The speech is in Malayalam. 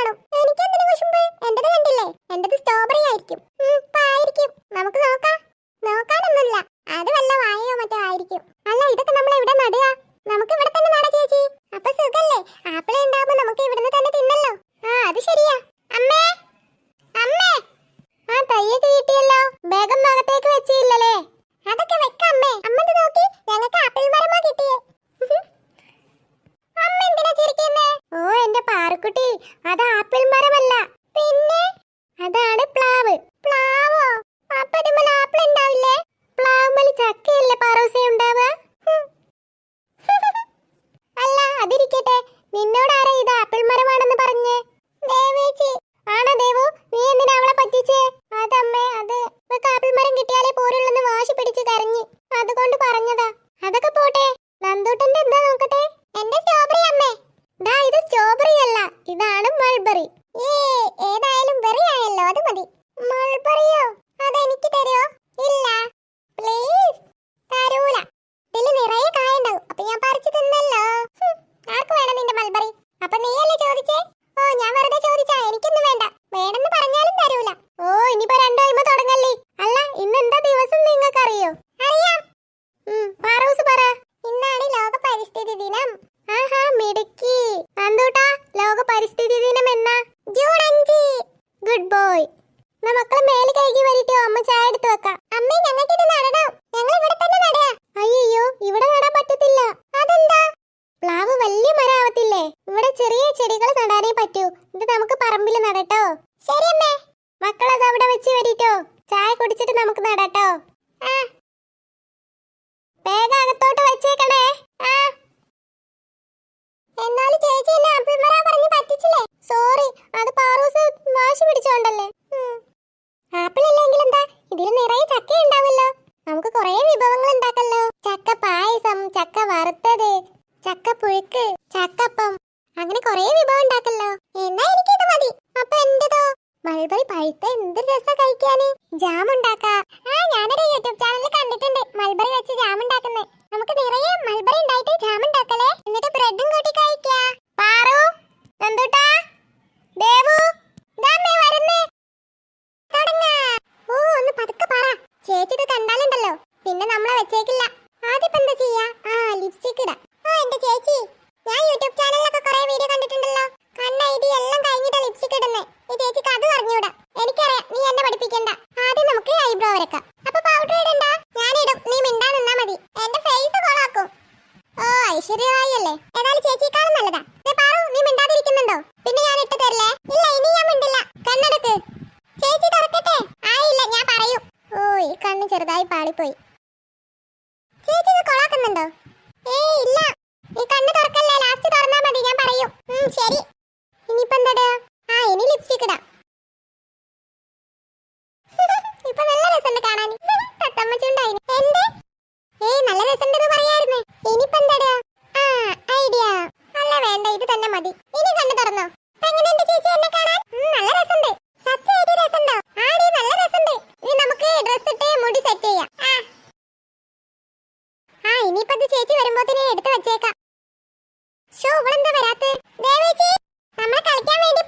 കാണും. എനിക്കെന്തിനു കുശുമ്പ്? എന്റേത് കണ്ടില്ലേ? എന്റേത് സ്ട്രോബെറി ആയിരിക്കും. ആയിരിക്കും. നമുക്ക് നോക്കാം. നോക്കാനൊന്നുമില്ല. അത് വല്ല വായയോ മറ്റോ ആയിരിക്കും. അല്ല, ഇതൊക്കെ നമ്മൾ എവിടെ നടുക? നമുക്ക് ഇവിടെ തന്നെ നടാ ചേച്ചി. അപ്പൊ സുഖല്ലേ? ആപ്പിൾ ഉണ്ടാവുമ്പോ നമുക്ക് ഇവിടുന്ന് തന്നെ തിന്നല്ലോ. അത് ശരിയാ. അമ്മേ, അമ്മേ, തയ്യൊക്കെ കിട്ടിയല്ലോ. വേഗം അകത്തേക്ക് വെച്ചില്ലല്ലേ? അതൊക്കെ വെക്കാം അമ്മേ. അമ്മ നോക്കി, ഞങ്ങൾക്ക് ആപ്പിൾ മരമാ കിട്ടിയേ. അമ്മ എന്തിനാ ചിരിക്കുന്നേ? എന്റെ പാറുക്കുട്ടി, അത് ആപ്പിൾ മരമല്ല. പിന്നെ അതാണ് പ്ലാവ്. പ്ലാവോ? അപ്പൊ ഇതിന്മേൽ ആപ്പിൾ ഉണ്ടാവില്ലേ? പ്ലാവുമ്മേൽ ചക്കയല്ലേ പാറൂസേ ഉണ്ടാവുക? അല്ല, അതിരിക്കട്ടെ. നിന്നോട് ആരാ ഇത് ആപ്പിൾ മരമാണെന്ന് പറഞ്ഞേ? ദേവേച്ചി. ആണോ ദേവു? നീ എന്തിനാ അവളെ പറ്റിച്ചേ? അതമ്മേ, അത് ആപ്പിൾ മരം കിട്ടിയാലേ പോരുള്ളെന്ന് വാശി പിടിച്ച് കരഞ്ഞ്, അതുകൊണ്ട് പറഞ്ഞതാ. അതൊക്കെ പോട്ടെ, നന്ദൂട്ടന്റെ എന്താ നോക്കട്ടെ. എന്റെ സ്ട്രോബെറി അമ്മേ. ഇത് സ്ട്രോബെറി അല്ല, ഇതാണ് മൾബറി. ഏതായാലും ബെറി ആയല്ലോ, അത് മതി. മൾബറിയോ? അതെനിക്ക് തരുമോ? ഇല്ല, പ്ലീസ്. തരൂല. ഇതില് നിറയെ കായുണ്ടാവും. അപ്പൊ ഞാൻ പറിച്ചു തിന്നല്ലോ. ആർക്ക് വേണം നിന്റെ മൾബറി? അപ്പൊ നീയല്ലേ ചോദിച്ചേ? ഞാൻ വെറുതെ ചോദിച്ചാ. എനിക്കൊന്നും വേണ്ട. വേണമെന്ന് പറഞ്ഞാലും തരൂല. ഇനിയിപ്പോ രണ്ടായ്മ തുടങ്ങല്ലേ. അല്ല, ഇന്നെന്താ ദിവസം നിങ്ങൾക്ക് അറിയോ? അറിയാം. പാറൂസ് പറ. ഇന്നാണ് ലോക പരിസ്ഥിതി ദിനം. ആഹാ, മിടുക്കി. നന്ദൂട്ടാ, ലോക പരിസ്ഥിതി ദിനം എന്നാ? ജൂൺ 5. Good boy. മക്കളെ മേല് കഴുകി വരിട്ടോ, അമ്മ ചായ എടുത്തു വെക്കാം. അമ്മേ, ഞങ്ങൾക്ക് ഇത് നടണം. ഞങ്ങൾ ഇവിടെ തന്നെ നടാ. അയ്യോ, ഇവിടെ നടാൻ പറ്റത്തില്ല. അതെന്താ? പ്ലാവ് വലിയ മരമാവത്തില്ലേ? ഇവിടെ ചെറിയ ചെടികൾ നടാനേ പറ്റൂ. ഇത് നമുക്ക് പറമ്പിൽ നടട്ടോ. ശരി അമ്മേ. മക്കളത് അവിടെ വെച്ച് വരിട്ടോ. ചായ കുടിച്ചിട്ട് നമുക്ക് നടാട്ടോ. വേഗം അകത്തോട്ട് വെച്ചേക്കണേ. എന്നാലും ചേച്ചി എന്നെ ആപ്പിൾ മരം പറഞ്ഞ് പറ്റിച്ചില്ലേ? സോറി, അത് പാറൂസ് വാശി പിടിച്ചോണ്ടല്ലേ. ആപ്പിൾ ഇല്ലെങ്കിൽ എന്താ, ഇതിൽ നിറയെ ചക്ക ഉണ്ടാവല്ലോ. നമുക്ക് കുറേ വിഭവങ്ങൾ ഉണ്ടാക്കല്ലോ. ചക്ക പായസം, ചക്ക വറുത്തത്, ചക്ക പുഴുക്ക്, ചക്കപ്പം, അങ്ങനെ കുറേ വിഭവം ഉണ്ടാക്കല്ലോ. എന്നാ എനിക്കിത് മതി. അപ്പൊ എന്റേതോ? മൾബറി പഴുത്ത എന്ത് രസാ കഴിക്കാന്. ജാം ഉണ്ടാക്കാം. ഞാനൊരു യൂട്യൂബ് ചാനലിൽ കണ്ടിട്ടുണ്ട് മൾബറി വെച്ച് ജാം ഉണ്ടാക്കുന്നത്. നമുക്ക് നിറയെ മൾബറി ഉണ്ടായിട്ട് ജാം ഉണ്ടാക്കല്ലേ, എന്നിട്ട് ബ്രെഡും കൂട്ടി കഴിക്കാ. പാറു, നന്ദൂട്ടാ, ദേവു, ദാമ്മേ വരുന്നേ. തുടങ്ങാ. ഒന്ന് പതുക്കെ പറ. ചേച്ചി ഇത് കണ്ടാലുണ്ടല്ലോ പിന്നെ നമ്മളെ വെച്ചേക്കില്ല. ആദ്യം എന്താ ചെയ്യാ? ലിപ്സ്റ്റിക് ഇടാം. എന്റെ ചേച്ചി, ഞാൻ യൂട്യൂബ് ചാനലിലൊക്കെ കുറെ വീഡിയോ കണ്ടിട്ടുണ്ടല്ലോ. കണ്ണെഴുതി എല്ലാം കഴിഞ്ഞിട്ടാ ലിപ്സ്റ്റിക് ഇടുന്നേ. ഈ ചേച്ചിക്ക് അത് പറഞ്ഞൂടാ. എനിക്കറിയാം, നീ എന്നെ പഠിപ്പിക്കണ്ട. ആദ്യം നമുക്ക് ഐബ്രോ വരക്കാം. അപ്പൊ പൗഡർ ഇടണ്ട, ഞാനിടും. നീ മിണ്ടാ നിന്നാ മതി. എന്റെ ഫേസ് കൊളാക്കും. ഐശ്വര്യ റായി അല്ലേ? ഏതായാലും ചേച്ചിക്കാളും നല്ലതാ. പാറു, നീ മിണ്ടാതിരിക്കുന്നുണ്ടോ? പിന്നെ ഞാൻ ഇട്ട് തരില്ലേ? ഇല്ല, ഇനി ഞാൻ മിണ്ടില്ല. കണ്ണെടുക്ക്. ചേച്ചി തുറക്കട്ടെ? ഇല്ല, ഞാൻ പറയും. ഈ കണ്ണ് ചെറുതായി പാളിപ്പോയി. ചേച്ചി ഇത് കൊളാക്കുന്നുണ്ടോ? ഇല്ല. നീ കണ്ണ് തുറക്കല്ലേ, ലാസ്റ്റ് തുറന്നാ മതി, ഞാൻ പറയും. ശരി. ഇനിയിപ്പോ എന്താ? ഇനി ലിപ്സ്റ്റിക് ഇടാം. ഇപ്പൊ നല്ല രസമുണ്ട് കാണാൻ. തത്തമ്മച്ചുണ്ടായി. എന്ത്? നല്ല രസമുണ്ടെന്ന് പറയായിരുന്നു. ഇനിയിപ്പോ എന്താ? ഐഡിയ. അല്ല വേണ്ട, ഇത് തന്നെ മതി. ഇനി കണ്ണ് തുറന്നോ. എങ്ങനെയുണ്ട് ചേച്ചി എന്നെ കാണാൻ? നല്ല രസമുണ്ട്. സത്യമായിട്ട് രസമുണ്ടോ? ആടി, നല്ല രസമുണ്ട്. ഇനി നമുക്ക് ഡ്രസ് ഇട്ട് മുടി സെറ്റ് ചെയ്യാം. ഇനിയിപ്പോ ഇത് ചേച്ചി വരുമ്പോഴത്തേന് എടുത്ത് വെച്ചേക്കാം. ഇവളെന്താ വരാത്തെ? ദേവേച്ചി, നമ്മളെ കളിക്കാൻ വേണ്ടി